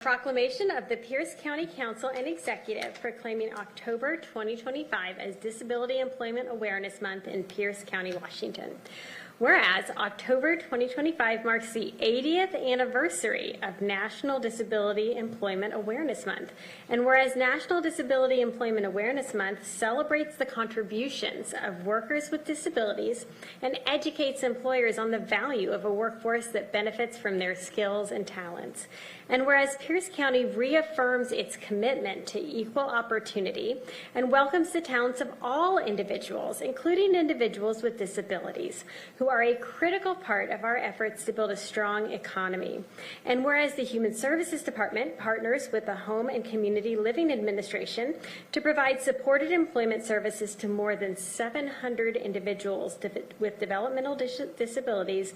Proclamation of the Pierce County Council and Executive proclaiming October 2025 as Disability Employment Awareness Month in Pierce County, Washington. Whereas October 2025 marks the 80th anniversary of National Disability Employment Awareness Month, and whereas National Disability Employment Awareness Month celebrates the contributions of workers with disabilities and educates employers on the value of a workforce that benefits from their skills and talents. And whereas Pierce County reaffirms its commitment to equal opportunity and welcomes the talents of all individuals, including individuals with disabilities, who are a critical part of our efforts to build a strong economy. And whereas the Human Services Department partners with the Home and Community Living Administration to provide supported employment services to more than 700 individuals with developmental disabilities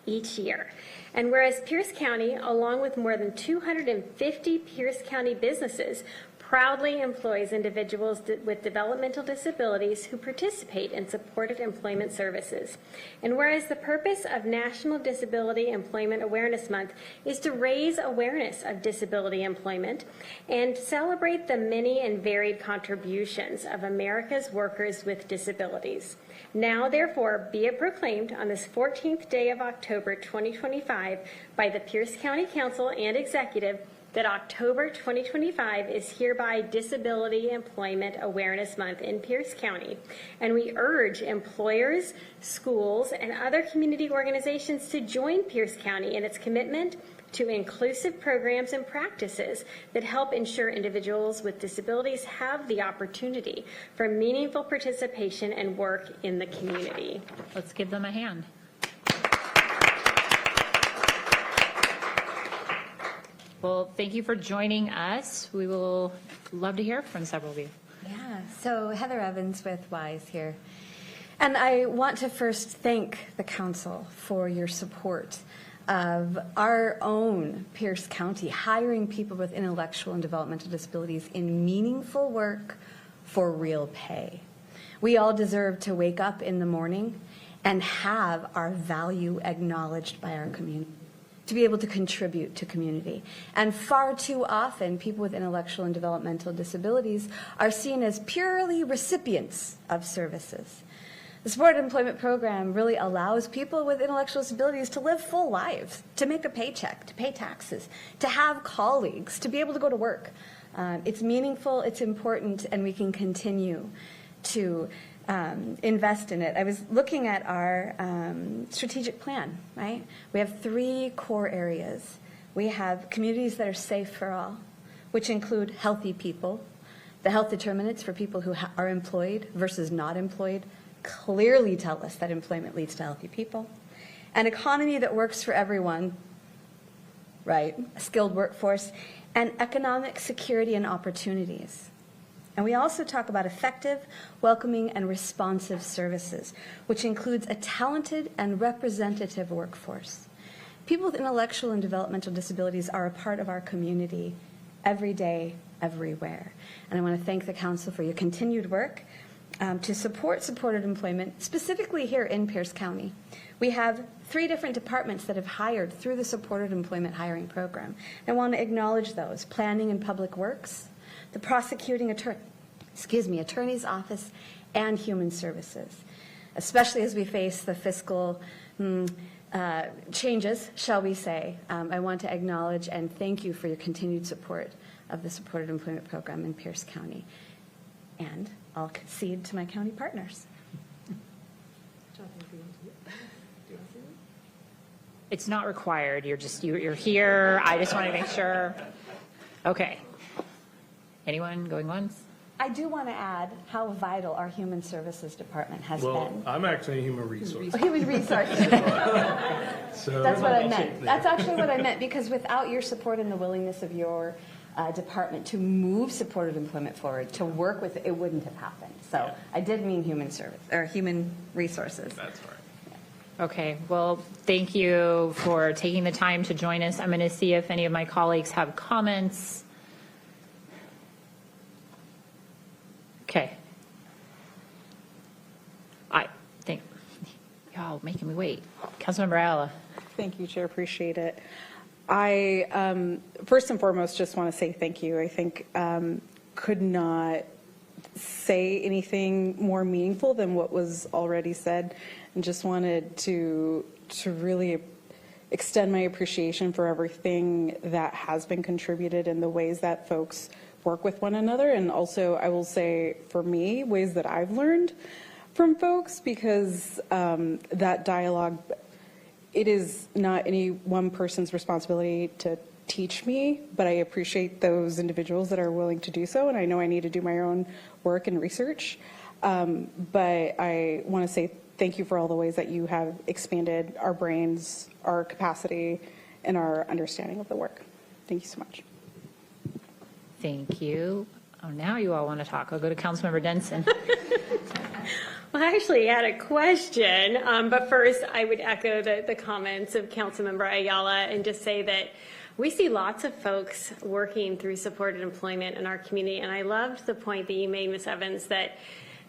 each year. And whereas Pierce County, along with more than 250 Pierce County businesses, proudly employs individuals with developmental disabilities who participate in supported employment services. And whereas the purpose of National Disability Employment Awareness Month is to raise awareness of disability employment and celebrate the many and varied contributions of America's workers with disabilities. Now, therefore, be it proclaimed on this 14th day of October 2025 by the Pierce County Council and Executive that October 2025 is hereby Disability Employment Awareness Month in Pierce County, and we urge employers, schools, and other community organizations to join Pierce County in its commitment to inclusive programs and practices that help ensure individuals with disabilities have the opportunity for meaningful participation and work in the community. Let's give them a hand. Well, thank you for joining us. We will love to hear from several of you. Yeah, so Heather Evans with WISE here. And I want to first thank the council for your support of our own Pierce County, hiring people with intellectual and developmental disabilities in meaningful work for real pay. We all deserve to wake up in the morning and have our value acknowledged by our community, to be able to contribute to community. And far too often, people with intellectual and developmental disabilities are seen as purely recipients of services. The Supported Employment Program really allows people with intellectual disabilities to live full lives, to make a paycheck, to pay taxes, to have colleagues, to be able to go to work. It's meaningful, it's important, and we can continue to invest in it. I was looking at our strategic plan, right? We have 3 core areas. We have communities that are safe for all, which include healthy people. The health determinants for people who are employed versus not employed clearly tell us that employment leads to healthy people. An economy that works for everyone, right? A skilled workforce, and economic security and opportunities. And we also talk about effective, welcoming, and responsive services, which includes a talented and representative workforce. People with intellectual and developmental disabilities are a part of our community every day, everywhere. And I want to thank the council for your continued work to support supported employment, specifically here in Pierce County. We have 3 different departments that have hired through the Supported Employment Hiring Program. I want to acknowledge those: Planning and Public Works, the Prosecuting Attorney's Office, and Human Services, especially as we face the fiscal changes, shall we say. I want to acknowledge and thank you for your continued support of the Supported Employment Program in Pierce County. And I'll concede to my county partners. It's not required. You're here. I just want to make sure. Okay. Anyone going once? I do want to add how vital our Human Services Department has been. Well, I'm actually a human resource. Human resources. So That's what I meant. That's actually what I meant, because without your support and the willingness of your department to move supported employment forward, to work with it, it wouldn't have happened. So yeah. I did mean human resources. That's right. Okay, well, thank you for taking the time to join us. I'm going to see if any of my colleagues have comments. Okay. I think y'all making me wait. Councilmember Ayala. Thank you, Chair. Appreciate it. I, first and foremost, just want to say thank you. I think could not say anything more meaningful than what was already said, and just wanted to really extend my appreciation for everything that has been contributed and the ways that folks work with one another. And also, I will say, for me, ways that I've learned from folks, because that dialogue, it is not any one person's responsibility to teach me, but I appreciate those individuals that are willing to do so, and I know I need to do my own work and research. But I want to say thank you for all the ways that you have expanded our brains, our capacity, and our understanding of the work. Thank you so much. Thank you. Oh, now you all want to talk. I'll go to Councilmember Denson. Well, I actually had a question, but first I would echo the comments of Councilmember Ayala and just say that we see lots of folks working through supported employment in our community, and I loved the point that you made, Ms. Evans, that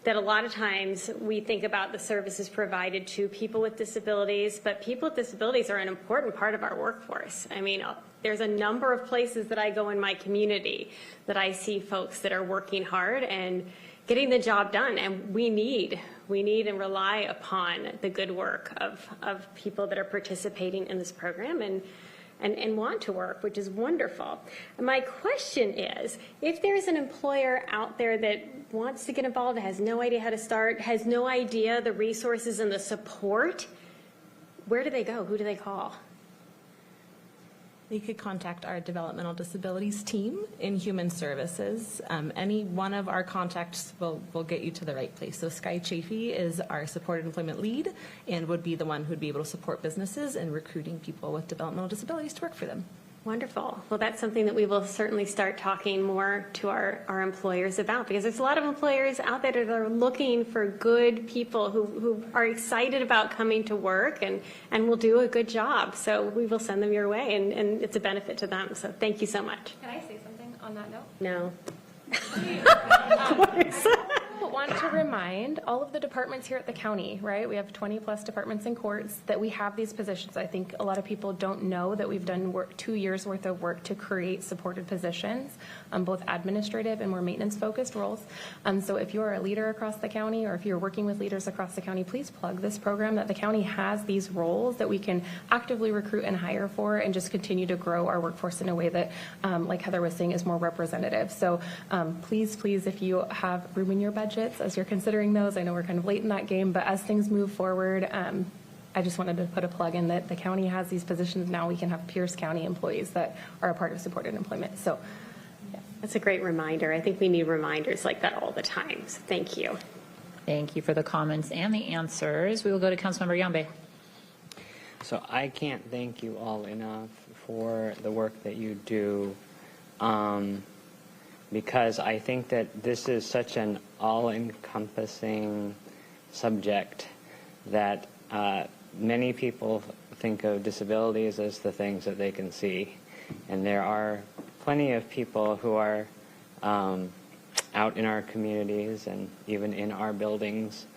a lot of times we think about the services provided to people with disabilities, but people with disabilities are an important part of our workforce. I mean, there's a number of places that I go in my community that I see folks that are working hard and getting the job done, and we need and rely upon the good work of people that are participating in this program and want to work, which is wonderful. My question is, if there's an employer out there that wants to get involved, has no idea how to start, has no idea the resources and the support, where do they go? Who do they call? They could contact our developmental disabilities team in human services. Any one of our contacts will get you to the right place. So Sky Chafee is our supported employment lead and would be the one who'd be able to support businesses in recruiting people with developmental disabilities to work for them. Wonderful. Well, that's something that we will certainly start talking more to our employers about, because there's a lot of employers out there that are looking for good people who are excited about coming to work and will do a good job. So we will send them your way, and it's a benefit to them. So thank you so much. Can I say something on that note? No. I want to remind all of the departments here at the county, right? We have 20 plus departments and courts that we have these positions. I think a lot of people don't know that we've done 2 years worth of work to create supported positions, both administrative and more maintenance focused roles. So if you're a leader across the county, or if you're working with leaders across the county, please plug this program that the county has these roles that we can actively recruit and hire for, and just continue to grow our workforce in a way that, like Heather was saying, is more representative. So please, if you have room in your budgets, as you're considering those, I know we're kind of late in that game, but as things move forward, I just wanted to put a plug in that the county has these positions now. We can have Pierce County employees that are a part of supported employment. So yeah. That's a great reminder. I think we need reminders like that all the time. So thank you. Thank you for the comments and the answers. We will go to Councilmember Yambe. So I can't thank you all enough for the work that you do, because I think that this is such an all-encompassing subject that many people think of disabilities as the things that they can see. And there are plenty of people who are out in our communities and even in our buildings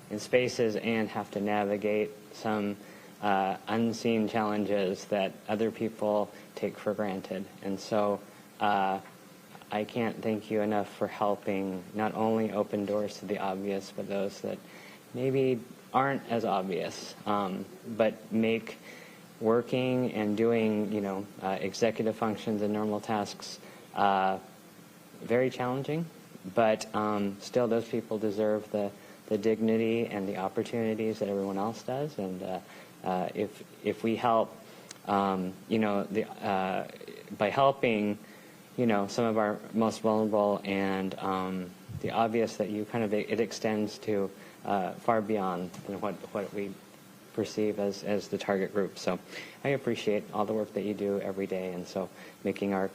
in spaces and have to navigate some unseen challenges that other people take for granted. And so I can't thank you enough for helping not only open doors to the obvious, but those that maybe aren't as obvious, but make working and doing, executive functions and normal tasks very challenging. But still, those people deserve the dignity and the opportunities that everyone else does. And if we help, by helping, some of our most vulnerable and the obvious, that you kind of, it extends to far beyond what we perceive as the target group. So I appreciate all the work that you do every day, and so making our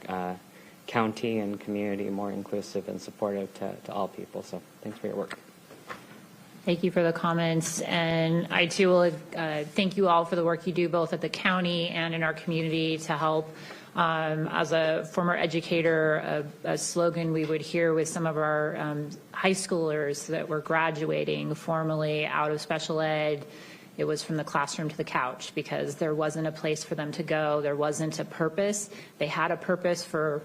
county and community more inclusive and supportive to all people. So thanks for your work. Thank you for the comments, and I too will thank you all for the work you do both at the county and in our community to help. As a former educator, a slogan we would hear with some of our high schoolers that were graduating formally out of special ed It was from the classroom to the couch because there wasn't a place for them to go. There wasn't a purpose. They had a purpose for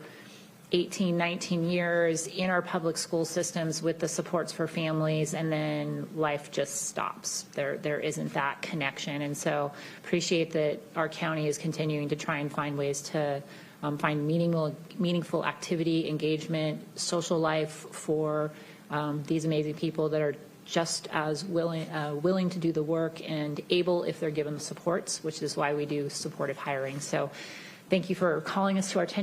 18, 19 years in our public school systems with the supports for families, and then life just stops. There isn't that connection. And so appreciate that our county is continuing to try and find ways to find meaningful activity, engagement, social life for these amazing people that are just as willing to do the work and able if they're given the supports, which is why we do supportive hiring. So thank you for calling us to our attention.